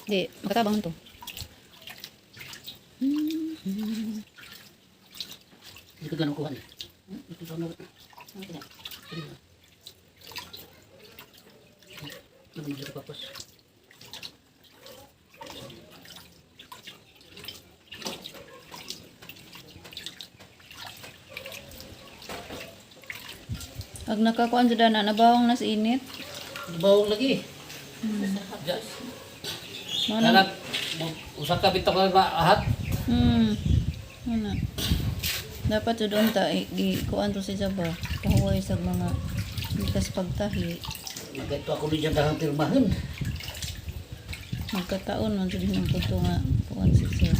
Di, makatabang to. Hindi ka ganun kuhan. Ito ganun. Naman dito papos. Pag nakakuan sa dana, nabawang na sa init. Bawang lagi. Mana? Kanak, usak ka bito ka ba ahat? Ano? Dapat sa doon ta, kuan to si Jaba. Kahuay sa mga likas pagtahi. Nagkaito ako ni dyan dahang pirmahan. Magkataon man sa din ang puto nga kuan si Sir.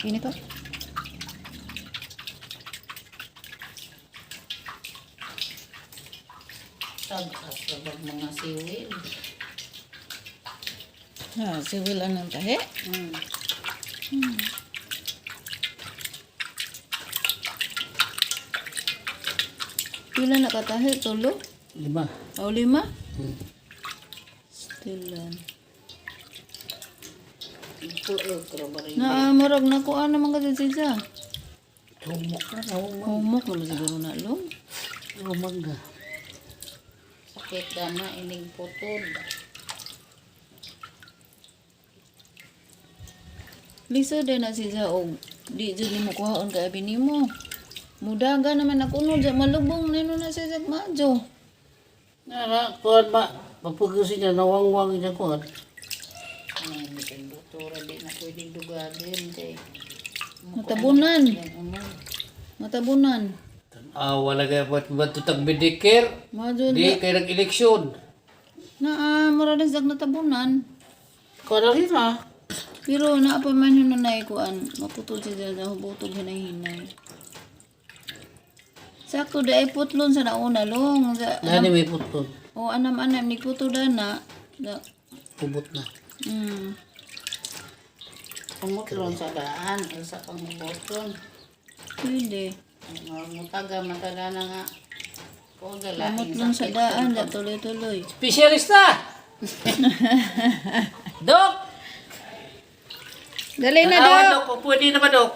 Ini to? Sabag mga siwil. Si Will anong tahi? Pila na katahi? Tulo? 5. O 5? Still lang. Ito krabari. Murag na kuan naman kasi siya. Humok na na humok. Humok naman siguro na long. Humok na. Sakit dana ining putol. Lisa din na siya o di dyan mo kuhaon ka abi nimo. Mudaga naman nakunod sa malubong nino na siya sa madyo. Nara, kuhan ba? Papugusin niya, nawangwang niya kuhan. Ay, bikin doktora di na pwedeng dugadin kay. Matabunan. Ano? Matabunan. Wala kaya buat tutag medicare. Madyo Di di. kaya nag-eleksyon. Mura din sa natabunan. Kuhan na rin ha. Pero naapa man yun na kuan. Maputol siya dyan. Hubutog hinay-hinay. Sakto di ay putlon sa nauna long. Nani may putol. O anam-anam ni puto dana. Kubot na. Pumutron sa daan, isa pang mutron. Pwede. Mutaga mataga na nga. Kung galain Mamutlon sa daan. Da tuloy-tuloy. Specialista! Dok! Dali na Tanawan, dok. Dok. Pwede na ba, Dok?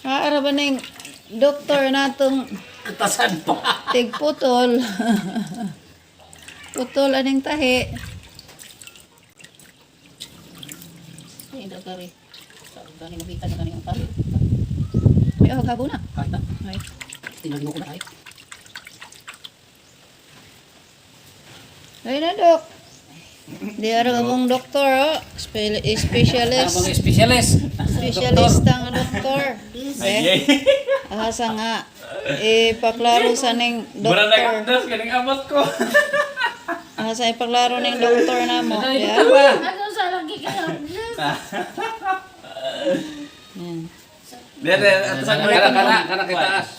Haara ba na yung doktor natong Katasan pa. tigputol. Putol aning tahi. Ay, dagari. Sabi ka ni makita na kanina tayo. May ahog na. Kata. Ay. Tingnan mo ko na ay. Dali na dok. Di ara akong doktor. Oh. Specialist. Mga specialist. Specialist ang doktor. Asa nga. Ipaklaro sa ning Mura na doktor. kandas, galing abot ko. Asa ipaklaro ning doktor na mo. Ano Di ito ba? ba? Ano sa lagi ka? Yan. Dere, atas ang Kana kita as.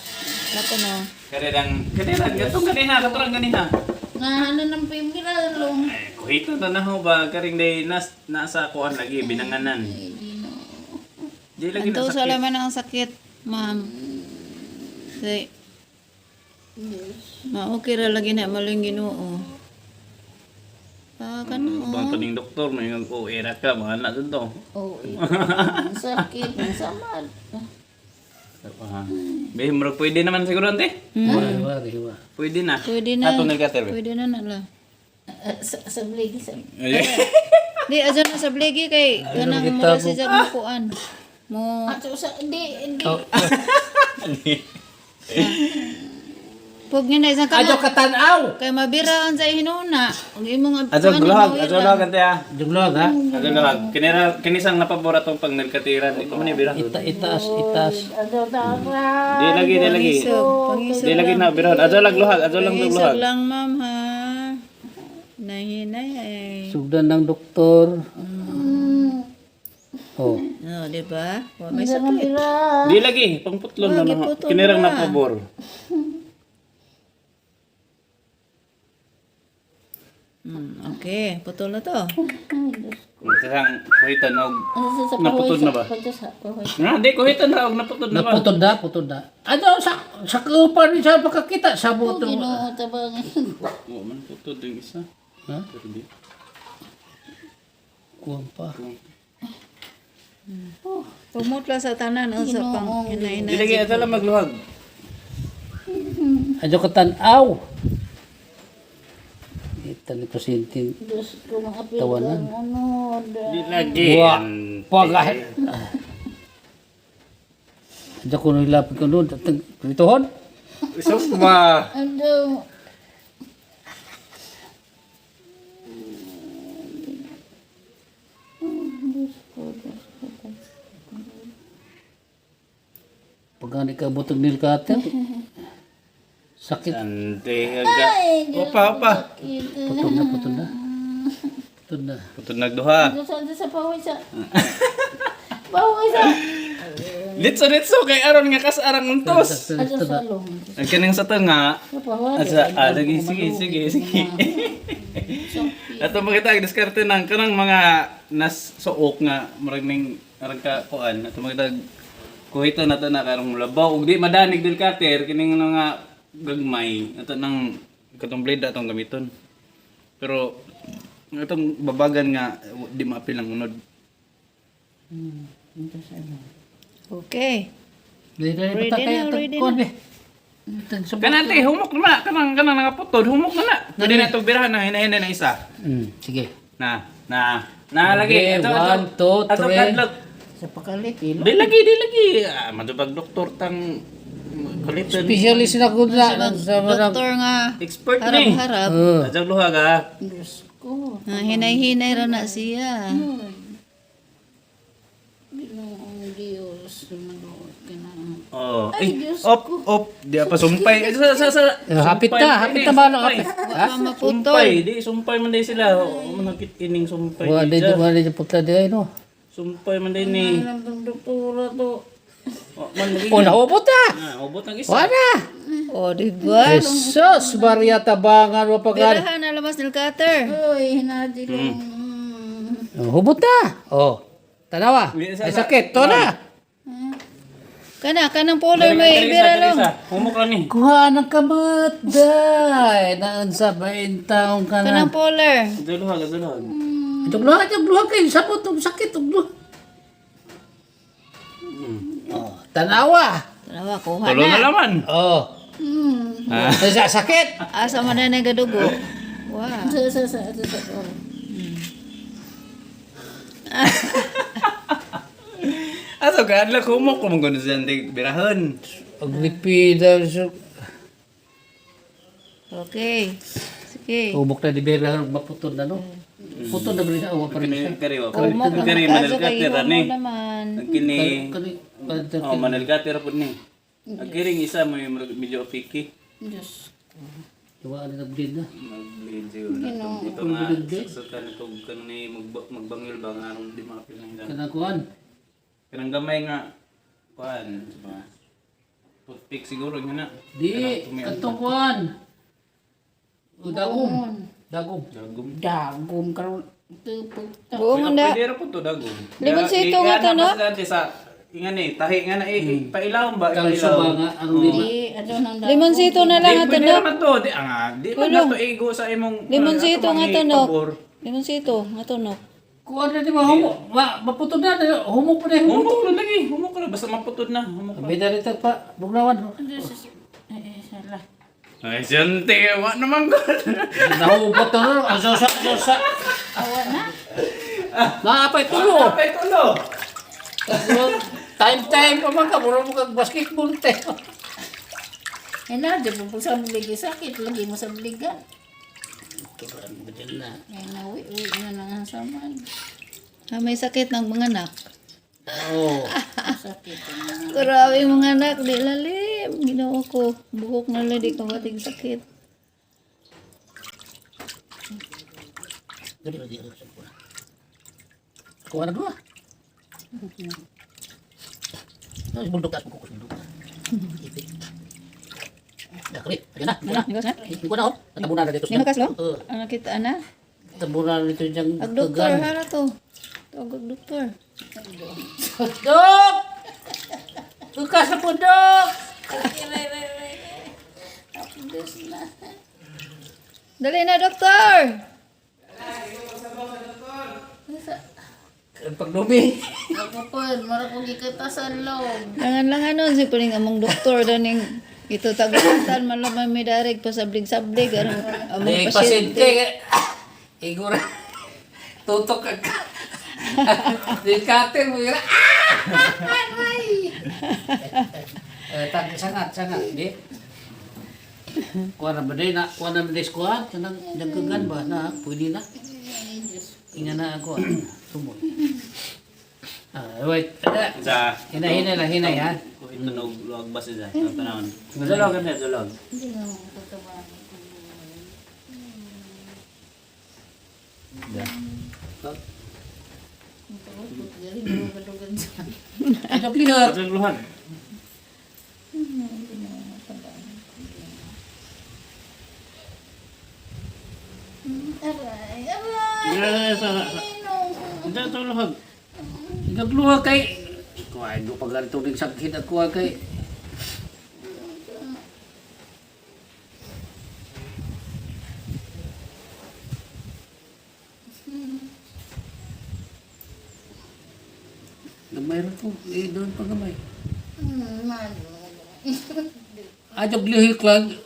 Ako no. Kanina, gatong kanina, katurang kanina. Nga ano ng pimiralong. Ay, kuhito na ho ba, karing day nasa kuan lagi, binanganan. Di lagi Anto na sa sakit. laman ang sakit, ma'am. Say, okay ra lagi na maling Ginoo. Bang to ning doktor, may era ka, mga anak dun to. Oh, ang sakit, ang samad. Murag pwede naman siguro ante. Wala. Pwede na. Pwede na. Ato nagkater. Pwede na nala. Sa bligi sa. Di aja na sa bligi kay kanang mo ra siya magkuan. Mo Ato sa hindi. pug na isang Ajo kama katanaw. kay mabiraan sa hinuna. Ug imong Ato gulhag, ato gulhag ante ah. Jumlog ha. Ato gulhag. Kinisang napabora tong pag nagkatiran. Ikaw man ibira. Itaas. Ato tara. Di lagi. Pangisog Di lagi na birahon. Ato lang luhag, ato lang Pangisog luhag. lang ma'am ha. Nahinay ay. Sugdan ng doktor. Oh. No, di ba? Wa may sakit. Di lagi, pangputlon na Lagi lang. putol Kinirang na. na pabor. Okay, putol na to. Kasang kuhitan og Sa naputod na ba? Pagkasa, pahoy. Na, di kuhitan na og naputod na ba? Naputod na. Ano, sa kaupan rin siya makakita. Sa buto. Ginoo tabang. Oo, man putod yung isa. Ha? Pero di. Kuwan pa. Pumutla sa tanan o sa pang hinay-hinay. Dilagi ata lang magluhag. Adyo ka tanaw. Ito ni pasyente. Diyos ko mga apil Tawanan. ano. Dilagi. Wah, pagahit. Adyo ko nilapit ko doon. Pituhon. Sus ba? Ano. Pagani ka butog nil cutter. Sakit. Sante aga. Opa. Putol na. Putol na. Putod nagduha. Sa pahoy sa. Pahoy sa. Litso kay aron nga kasarang untos. Ano sa long. Ang kaning sa nga. Sa pahoy. Sige. Ato makita ang diskarte ng kanang mga nas-suok nga murag ning arang ka kuan. Ato makita kuhito na to na karong mulabaw ug di madanig dil cutter kining nga gagmay ato nang katong blade atong gamiton. Pero atong babagan nga di maapil ang unod. Okay. Ready ready na. Kanante humok na kanang nga putod humok na. Pwede na itong birahan na hinahinay na isa. Sige. Na lagi Okay, 1, 2, 3. Sa pakalipil. Di lagi. Madubag doktor tang kulitan. Specialist na ko na sa mga Doktor nga Expert ni. harap-harap. Ajag luhag ah. Diyos ko. Hinay-hinay ra na siya. Ginoong Diyos. Sumunod ka na. Oh. Ay, Diyos Op. Di pa sumpay. hapit na ba lang hapit? Baka maputol. Sumpay man din sila. Manakit ining sumpay. Wala di puta di ay no. Sumpay man din ni. Alam ng doktora to. Man O naubot na. ubot ng isa. Wala. O, diba? Jesus, Maria tabangan mo pagani. Birahan na labas ng cutter. Uy, hinadi lang. Hubot na. Oh. Tanawa. Ay sakit. To na. Kanang polar may ibira lang. Humok lang ni. Kuha ng kamot. Day. Naan sa 20 taong ka na. Kanang polar. Ajag luhag. Tugluha kayo. Sabot. Sakit. Tugluha. Oh. Tanawa. Tanawa, kuha Tulo na na. laman. Oh. Sakit. Asa man na nagadugo. Wow. Sa. Ato ka adla humok ko mong sa birahan. Paglipida. Okay. Sige. Ubok na di bera. Maputol na no. Putol na ba siya? Uwa pa rin siya. Kariwa. Umok na Kari magkaso manal kayo katira mo ni. naman. Kini. Kani. Oh, manal katira pud ni. Agiring isa mo yung medyo picky. Diyos. Iwa na nag-bleed na. Mag-bleed siguro na itong ito nga. Saksukan ito kanang ni magbangil ba nga anong di makapil ng hilang. Kanakuan. Kanang gamay nga. Kuan. Diba? Toothpick siguro nga na. Di. Katong kuan. Dagom. Dagom. Dagom karon. Buo mo na. Pwede ra po to dagom. Limon sito nga to, no? Sa ingan ni tahi nga na pailaw ba? Kalso ba nga. Ang lima. Di, ano nang dagom. Limonsito na lang Pwede ato no. naman to. Di man na to igo sa imong Limonsito nga to no. pabor. Limonsito nga to no. Kuan na di ba? Maputol na. Humok po na. Humok. Humok lang lagi. Humok lang. Basta maputod na. Humok lang. Bida rito pa. Bugnawan. Sala. Ay, siyente. Wa naman ko. Nahubot na rin. Ang sosa. Awa na. Naapay tulo. Apay ko no. Time pa man ka. Mura mo kag basketball te. Na, di po sa bligay sakit. Lagi mo sa bligan. Turan mo dyan na. Ay, nawi-uwi na lang ang saman. May sakit ng mga anak. Oo. Sakit. Grabe mga anak, di lalim. Ginawa ko. Buhok na lang, di ka mating sakit. Kuha na dua. Bundok ka. Bundok ka. Dakri, ayan na. Ano, nigos na? Hindi ko na oh. Natabunan na dito. Ningkas lo? Oo. Ano kita na? Tabunan dito yung Ag doktor, hara to. Tawag ag doktor. Dok! Tukas na po, Dok! Dali na, doktor! Ang pagdumi. Ako po, mara kong ikatasan loob. Langan-langanon si puling among doktor daning ito tagutan malaman may darig pa sablig-sablig among May pasyente. pasyente. Igura. Tutok ka. Dikatin mo yun. Sangat. Hindi. Kuha na ba din na? Kuha na ba din squad? Nagkagan ba na? Pwede na? Ina na ako. Sumot. Wait. Sa Hinay ha. ito luwag bas isa. Tanawon. Zulog kami, zulog. Hindi nga mo katawa. Ang pagod, gari, dugan sa. Ano clear? Zulog. Aray. Hindi tulog. Nagluha kay. Kuha ito pag ganito rin sakit at kuha kay. Gamay rin po. Doon pa gamay. Ajok lihik lang.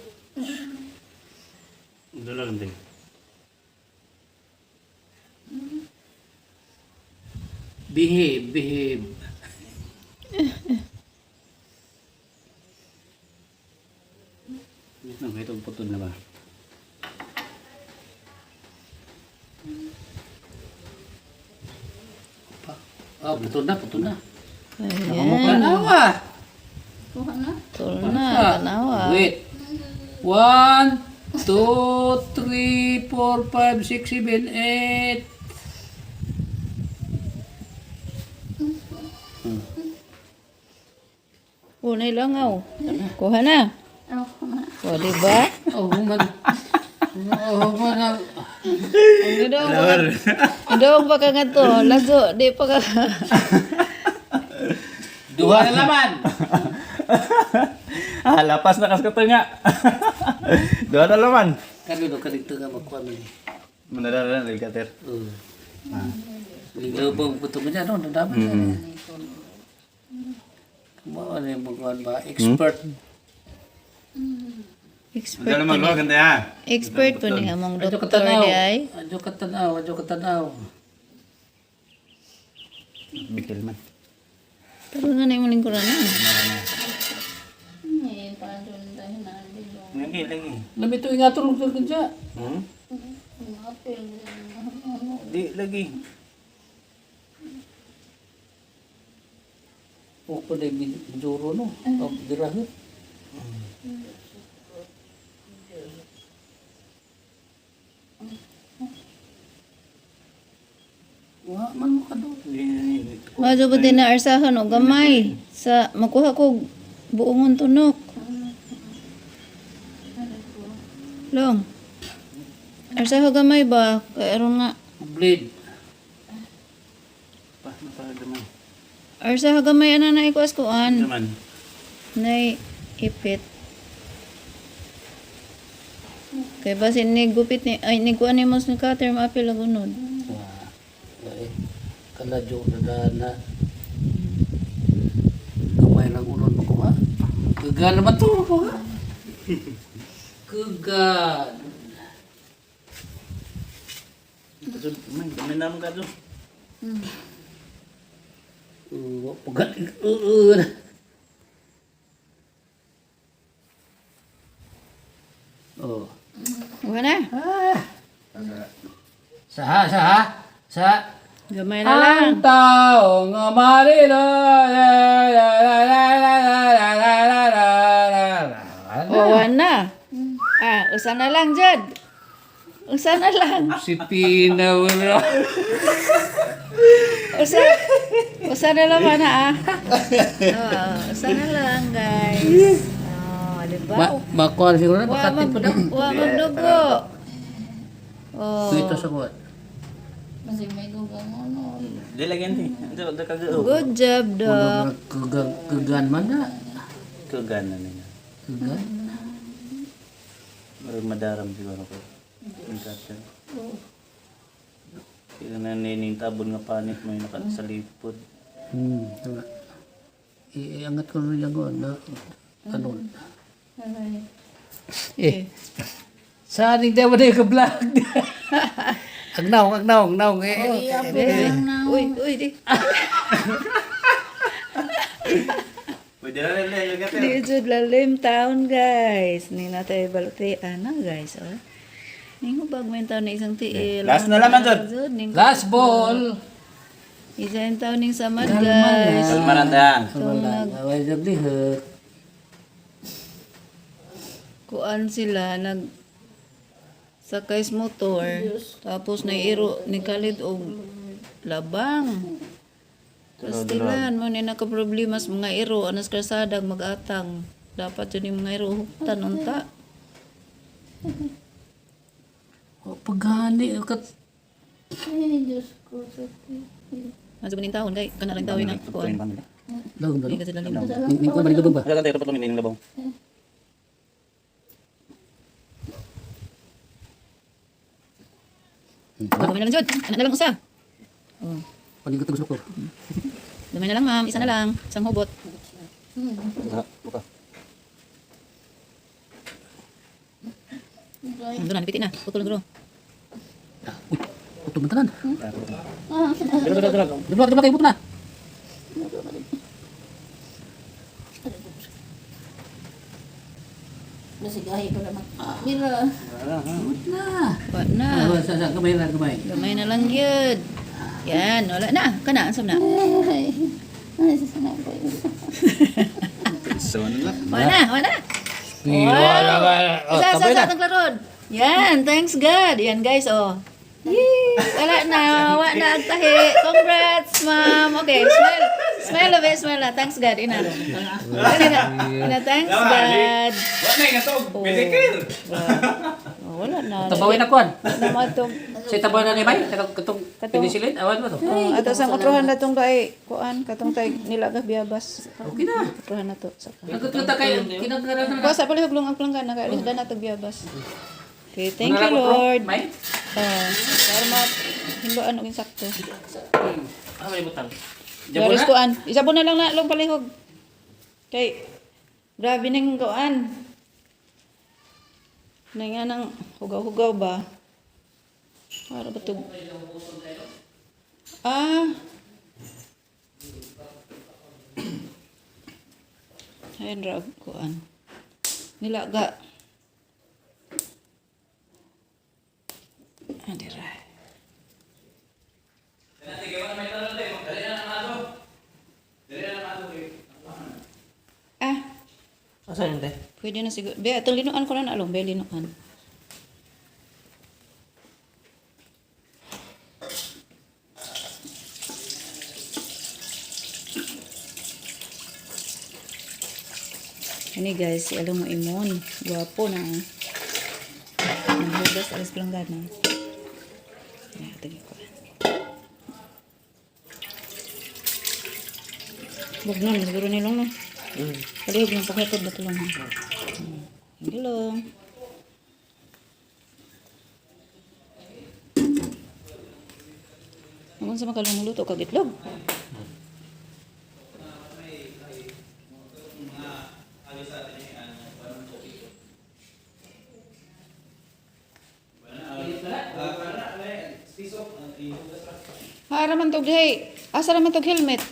Zulog din. Behave. Ito putol na ba? Putol na. Ayan. Panawa. Kuha na. Tol na, tanawa. Wait. 1, 2, 3, 4, 5, 6, 7, 8. Unay langaw. Kuha na. Ako na. O, diba? Oh, man. Hindi daw ang baka nga to. Lago, di pa ka. Duha na laman. Lapas na kas nga. Dua na laman. Kami do kadito nga makuha man. Manadala na kater. Liglaw ba buto mo dyan, no? Nadaman. Ano yung makuha ba? Expert. Expert Dala po maglo ni. ganda ya. Expert po ni among Adyo doktor katanaw. di ay. Adyo katanaw. Bikil man. Pero nga na yung lingkuran na. Eh, paano tayo na bilong. Lagi. Lamito yung nga tulog sa kanya. Apel. Di lagi. O pa na yung juro, no? Dirahit. Wah, man mo ka doon. Mazo ba din na arsahan o gamay. Sa makuha ko buongon tunok. Long. Arsahan gamay ba? Kaya aron nga. Blade. Pa naman. Arsahan gamay ana na ikuas kuan. Naman. Nay ipit. Kay basin ni gupit ni ay ni kuan ni mas ni cutter maapil lagunod. Kaladyo na kamay lang unon mo ko ha. Kagan naman to ko ha. Kagan. Kami naman ka doon. Pagat. Oh. Wala na. Sa. Gamay na lang. Ang taong marino. Wawan na. Usa na lang, Jad. Usa na lang. Si Pina wala. Usa na lang na usa na lang, guys. Oh, di Makuha siguro na Wa bakatin pa daw. magdugo. Oh. Ito sa kuwan. Kasi may dugang ano. Di lagyan di. Ito kagao. Good job, Doc. Kegan man na. Kagan na nila. Kegan. Marag madaram siguro ko. Ingkatan. Sila na nining tabon nga panit may nakasalipod. Tama. Iangat ko rin lang na ano. Saan hindi mo na yung vlog? Agnaw. Uy, di. Pwede na rin lagyan. Di jud lalim taon, guys. Ni natay baloti ana, guys, oh. Ningo bag man taon na isang tiil. Last na laman, Jud. Last ball. Isang taon ning samad, guys. Almarandahan. Wala. Away na blihat. Kuan sila sakay sa motor, tapos nairo ni Khalid og labang. Pastilan mo ni nakaproblema sa mga iro anas kalsada mag-atang. Dapat yun yung mga iro huktan unta. Pagani kat Ay, Diyos ko. Nasa ganing taon kay kana lang tawin na kuan. daw Hindi daw. kasi lalim. Ni ko balik ba? Kaya tayo dapat lumin ng labaw. Gamay na lang jud. Anak na lang usa. Oh. Panig ko gusto ko. Gamay na lang, ma'am. Isa na lang. Isang hubot. Buka. Doon na, napitin na. Putol na duro. Puto man tanan. Dala. Dibak kay puto na. Kasi gahi ko naman. Mira. Na. Wa na. Sa kamay na kamay. Gamay na lang yun. Yan, wala na. Kana, ansam na. Ay. Ay, sasanay ko yun. So ano na? Wala na. Wala ba? Isa, naglaron. Yan, thanks God. Yan guys, oh. Yee! Wala na, ang tahi. Congrats, ma'am. Okay, smile. Smile of it, smile na. Thanks God, ina. Thanks God. Wala na to. Medicare. Oh, wala na. Tabawin na kuan. Wala na matong. Si tabaw na ni bay, katong pinisilin awan mo to. Oh, ato sang utruhan na tong kay kuan, katong tay nila ka biyabas. Okay na. Utruhan na to. Saka. Nagkatuta kay kinaglaran na. Ko sa palihog lang ang planggan na kaalis na tong biyabas. Okay, thank you Lord. May? Para hinduan og insakto. Ah, may butang. Garis kuan. Isabon na lang na long palihog. Kay grabe ning kuan. Nang nga nang hugaw-hugaw ba? Para ba ito? Ayan ra kuan. Nilaga. Adira. Asan yun, Pwede na siguro. Be, itong linuan ko na along. Be, linuan. Ini guys, si Along mo imon. Guwapo na. Naghugas alas pelanggan na. Ya, tagi ko. Bugnon, siguro nilong na. Palihog ng paketod na tulong. Hindi lang. Naman sa makalong luto kag itlog. Para man tog dihay. Asa naman tog helmet?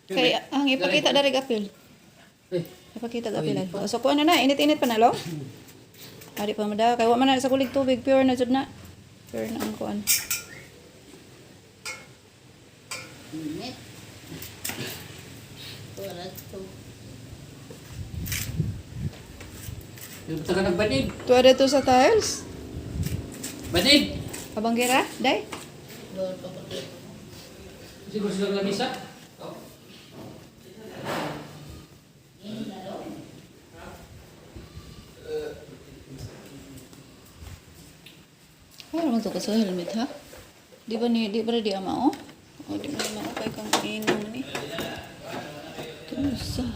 Kay ang ipakita dari gapil. Ipakita gapil. So ko ano na, init-init pa na lo. Ari pa mada kay wa man na sa kulig tubig, pure na jud na. Pure na ang kuan. Init. Wala to. Yung taga nagbanid. Tuwa dito sa tiles. Banid! Abang gira, day. Doon pa ko. Siguro sila lamisa? mo to sa helmet ha? Di ba di ama oh? O di ba naman kay kang inom ni. Kumusta?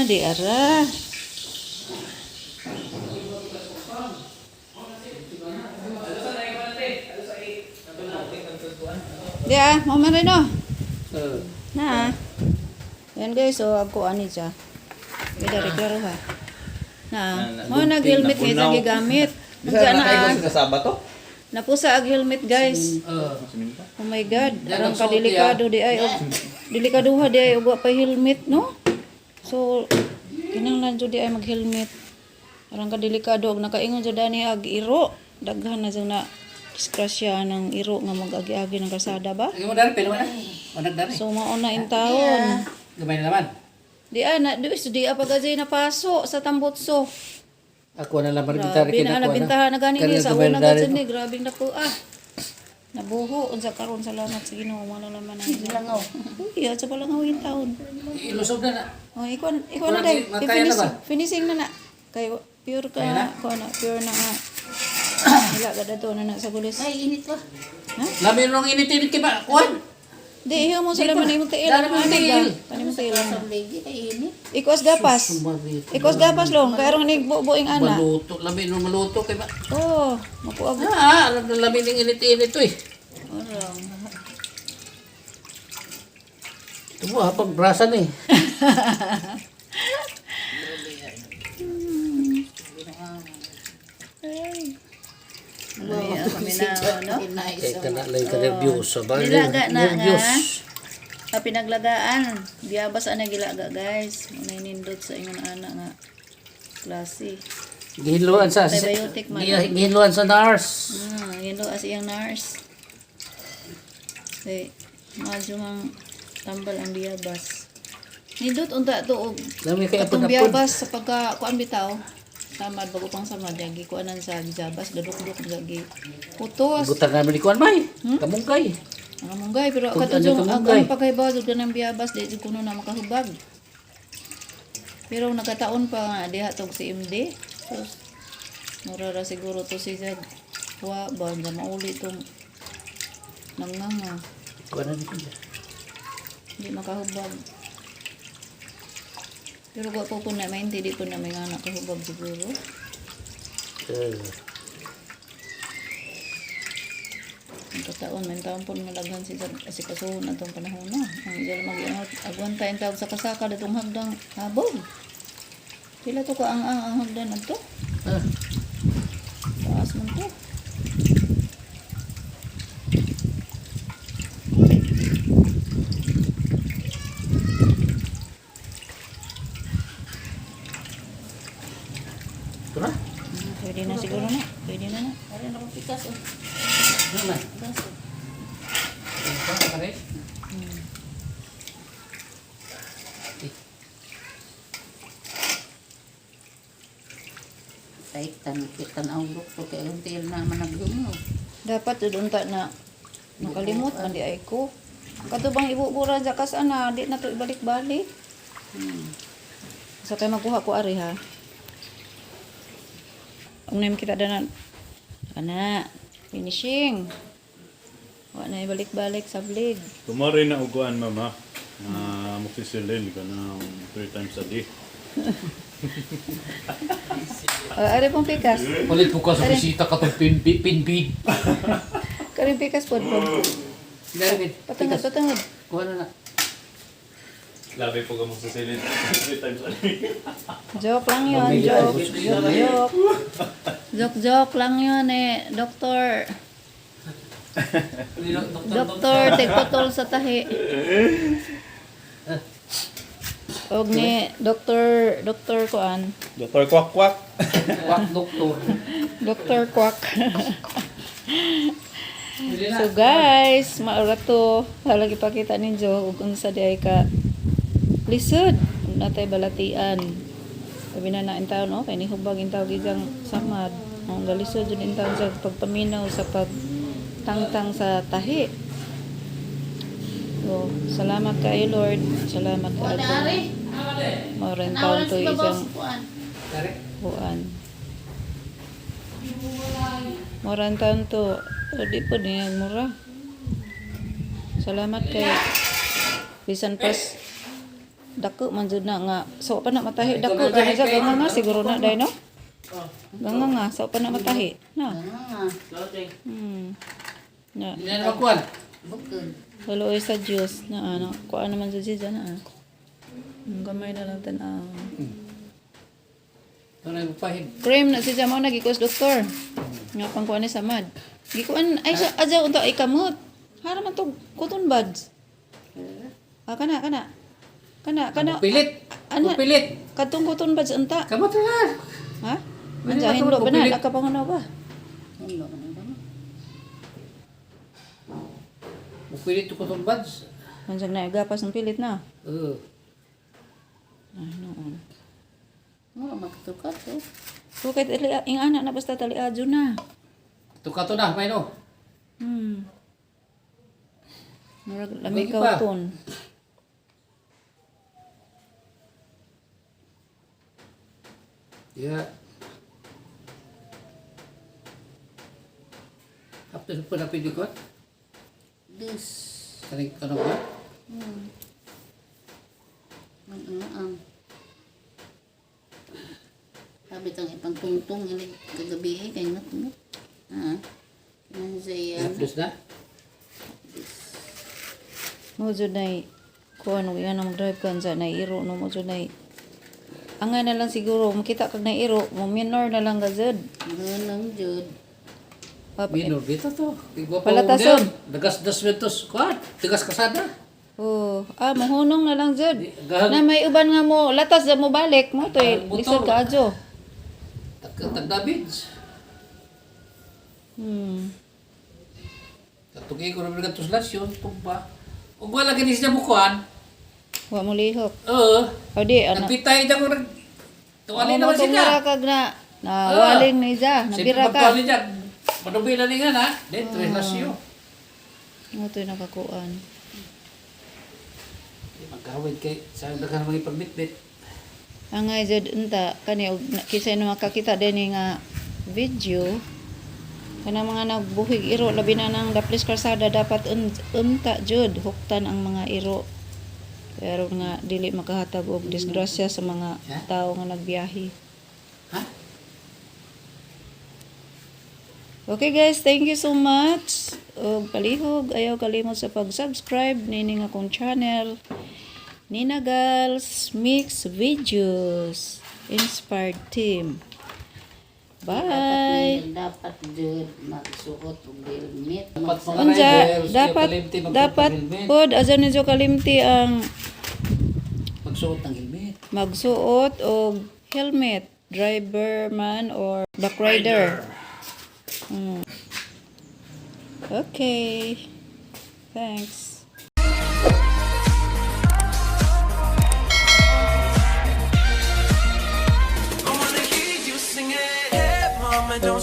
Di ara. Di mau man rin oh. Na. Yan guys, so ako ani siya. Bida reklaro ha. Na, mo nag-helmet guys ang gigamit. Bisa na kayo sa Sabato? Napusa ag helmet guys. Oh my god, arang ka delikado di ay delikaduha di ay uga pa helmet no. So kinahanglan jud di ay mag-helmet. Arang ka delikado og nakaingon jud ani ag iro. Daghan na jud na diskrasya ng iro nga mag-agi-agi ng kalsada ba? Lagi mo dari pero na. Onak dari. So mao na in taon. Gamay na naman. Di ana, di apagazay na paso sa Tambutso. Ako na lang barbitari Grabe na nabintahan na gani Kaya sa gamay una na dari gad to. ni, grabe na po Nabuho unsa karon salamat sa Ginoo man naman ang Langaw. Uy, sa palangaw yung taon. Ilusog na na. Oh, ikaw na Wala, dai. makaya na ba? Finishing na. Kay pure ka Kaya na? ko na pure na nga. Wala ka dato na sa gulis. Ay, init ba? Labi nung init-init kay ba? Kuan. Di hiyo mo sila man imong tiil. Dala mo tiil. Kani mo tiil. Sa legi, ay init. Ikos gapas. Ikos gapas long kay aron ni buing ana. Maluto. Labi nung maluto kay ba? Oh, mapuag. Alam na labi ng init-init to eh. Orang. Ito mo pag brasan eh. Ay, kami na, no? Kaya ka na lang ka nervyos. Nilaga na nga. Sa pinaglagaan. Biyabas ana gilaga, guys. Muna nindot sa ingon ana nga klase. Gihinluan sa Antibiotic man. gihinluan sa nurse. Yun do as iyang nurse. Kay medyo mang tambal ang biyabas. Nindot unta to og Lami kay katong apod-apod. biyabas sa pagka kuan bitaw. Samad bago pang samad yang gikuanan sa biyabas gaduk-duk gagi. Putos. Butang kami ni kuan bay. Kamungkay. Ang munggay pero Kung kato ano jung ka ang munggay. pagkaibaw jud kanang biyabas di jud kuno na makahubag. Pero nagkataon pa nga diha tog si MD. So mura ra siguro to si Zed. Wa ba na mauli tong nanganga. Kuan na dito. Di makahubag. Pero wa po na mainti di po na may anak kahubag siguro. Ang kataon, may taon po malaghan si kasuhon na itong panahon na. Ang dyan mag-ingot, agwan tayong tawag sa kasaka na itong hagdang habog. Pila to ka ang hagdan na ito? Taas man to. Ito na. Pwede na siguro na. Pwede na na. Ari na akong pikas. Ito na. Gaso. Ito pare. Kahit tan ang doktor kay until na managlumo. Dapat udunta na nakalimot man di ay ko. Katubang ibubura sa kasana, di na to ibalik-balik. Sa kay magkuha ko ari ha. Ang name kita danan. Kana finishing. Wa na ibalik-balik sa blade. Tumari na uguan mama. Makisilin ka na 3 times a day. Ari pong pikas. Palit ko ka sa bisita ka itong pinbid. Karing pikas pod po. David. Patungod. Kuha na na. Labi po ka magsisilin 3 times a day. Joke lang yun. Joke lang yun eh. Doktor, tigpatol sa tahi. Og ni Doktor Kuan. Doktor Kwak Kwak. Wak doktor. Dr. Quack. So guys, maura to. Halagi pakita ninyo ug unsa di ay ka lisod. Natay balatian. Sabi na in taon no, kay ni hubag in taon gigang samad. Ang galisod jud in taon sa pagpaminaw sa pagtangtang sa tahi. Oh, salamat kayo Lord. Salamat O, kayo. dari. Maurang taon Nawalan to si babaw isang sa kuan. Dari. buwan. Maurang taon to. Di po niya mura. Salamat kay bisan pas dako man jud na nga so pa na matahi dako jud sa ganga nga siguro na dai no. Ganga nga so pa na matahi na. Ah, Na. Hindi na makuan. bukod. Halo sa Diyos na ano, kuan naman sa siya na. Ang gamay na lang tan. Ito na yung pahid. Cream na siya mo nagikos doktor. Nga pang kuan ni samad. Gikuan ay sa aja unta ay kamot. Hara man to cotton buds. Kana. Pilit. Ano? Pilit. Katong cotton buds unta. Kamot na. Ha? Hindi Anja ba hinlo ito ba na mapilit? nakapangunaw ba? Hello, ano ba? Pilit ko itong buds. Anja na gapas ng pilit na. Ay noon. Wala magtukat eh. So kahit ing anak na basta tali adyo na. Tuka to na, may no. Murag lami Lagi pa. kauton. Ya. Apa tu pun apa juga? Dus. Kaling ano ba? Ang sabi tang ipang tungtong ini kagabi kay ngot. Ah. Yan siya. Plus na. Mo jud nay kuan ug yan ang drive kan sa nay iro no mo jud nay. Angay na lang siguro makita kag nay iro mo minor na lang gazed. Ganang jud. Minor dito to. Igwa pa Palatason. Dagas 2 minutos. Kuan. Tigas kasada. Oh, mahunong na lang jud. Gahag- Na may uban nga mo latas na mo balik mo to Gahag motor. lisod ka adyo. Tagdabids. Tatugi ko rin ng tuslasyon. Tumba. Kung wala ganit siya bukuan. Wa mo lihok. Oo. O di ano. Nagpitay dyan ko rin. Tuwalin naman tumira siya. kag na waling ni ja, nabira ka. Tuwalin dyan. Manubi na nga na. Then, relasyon. Mo to nakakuan. Magkawid kay sa dagan mga ipag-bit-bit. Angay jud unta kani og kisay no makakita din nga video kana mga nagbuhig iro labi na ng Daplis Karsada dapat unta jud huktan ang mga iro pero nga dili makahatag og disgrasya sa mga tao nga nagbiyahe. Ha? Okay guys, thank you so much. Og palihog ayaw kalimot sa pag-subscribe nini nga akong channel. Nina Girls Mix Videos Inspired Team. Bye. Dapat jud magsuot og helmet. Dapat mga Unja, riders, kalimti dapat magsuot ng helmet. pod aja niyo kalimti ang Magsuot ng helmet. magsuot og helmet, driver man or back rider. Okay. Thanks. I wanna hear you sing it. Hey, mama, don't